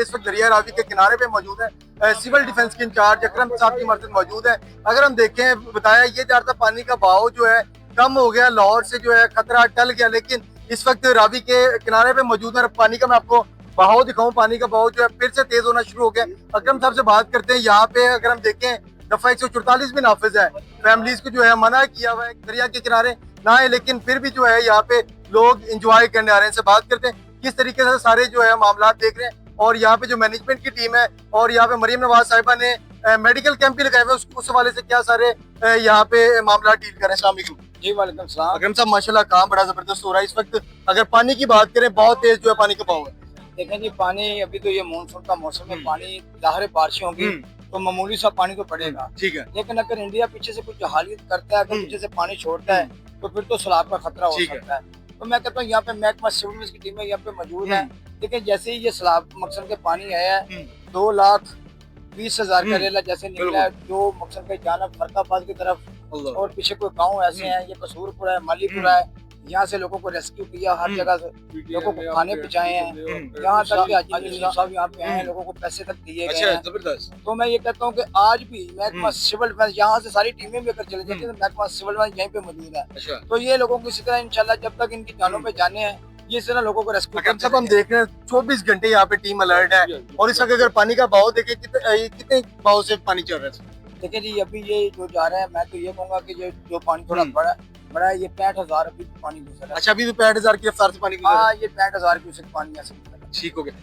इस वक्त दरिया रावी के किनारे पे मौजूद है। सिविल डिफेंस के इंचार्ज अकरम साहब की मर्द मौजूद है। अगर हम देखें, बताया ये जा रहा था पानी का बहाव जो है कम हो गया, लाहौर से जो है खतरा टल गया, लेकिन इस वक्त रावी के किनारे पे मौजूद है। पानी का मैं आपको बहाव दिखाऊं, पानी का बहाव जो है फिर से तेज होना शुरू हो गया। अकरम साहब से बात करते हैं। यहाँ पे अगर हम देखें दफा 144 भी नाफिज है, फैमिलीज को जो है मना किया हुआ है दरिया के किनारे ना है, लेकिन फिर भी जो है यहाँ पे लोग इंजॉय करने आ रहे हैं। इनसे बात करते हैं किस तरीके से सारे जो है मामला देख रहे हैं, और यहाँ पे जो मैनेजमेंट की टीम है और यहाँ पे मरियम नवाज साहिबा ने मेडिकल कैंप भी लगाए हुए, उस हवाले से क्या सारे यहाँ पे मामला डील करें। अस्सलाम वालेकुम जी वालेकुम सलाम। अकरम साहब, माशाल्लाह काम बड़ा जबरदस्त हो रहा है इस वक्त। अगर पानी की बात करें, बहुत तेज जो है पानी का बहाव है। देखें जी, पानी अभी तो ये मानसून का मौसम है, पानी ज़ाहिर बारिशें होंगी तो मामूली सा पानी तो पड़ेगा, ठीक है, लेकिन अगर इंडिया पीछे से कुछ जहालियत करता है, अगर पीछे से पानी छोड़ता है तो फिर तो सैलाब का खतरा हो सकता है। तो मैं कहता हूँ यहाँ पे महकमा सिविल की टीमें यहाँ पे मौजूद है। लेकिन जैसे ही ये सैलाब मकसद के पानी आया है, 2,20,000 का रेला जैसे निकला है, जो मकसद के जानब फरकाबाद की तरफ और पीछे कोई गाँव ऐसे हैं, ये कसूरपुरा है, मालीपुरा है, यहाँ से लोगों को रेस्क्यू किया, हर जगह से लोगों को खाने पहुँचाए हैं, यहाँ तक कि हाजी साहब यहाँ पे आए हैं, लोगों को पैसे तक दिए गए हैं। जबरदस्त। तो मैं ये कहता हूँ कि आज भी महकमा सिविल डिफेंस, यहाँ से सारी टीमें भी अगर चले जाती है तो महकमा सिविल डिफेंस यहीं पे मौजूद है। तो ये लोगों को इसी तरह इंशाल्लाह जब तक इनकी जानों पे जाने हैं, ये इस तरह लोगों को रेस्क्यू अकरम साहब, हम देख रहे हैं 24 घंटे यहाँ पे टीम अलर्ट है, और इस वक्त अगर पानी का बहाव देखें कितने बहाव से पानी चल रहा है। देखिए जी, अभी ये जो जा रहा है, मैं तो ये कहूँगा कि ये जो पानी थोड़ा बड़ा बड़ा है, ये 65,000 अभी पानी गुजर रहा है। अच्छा, अभी भी 65,000 की रफ्तार से पानी गुजर रहा है। हाँ, ये 65,000 क्यूसेक पानी ऐसे गुजर रहा है। ठीक हो गया।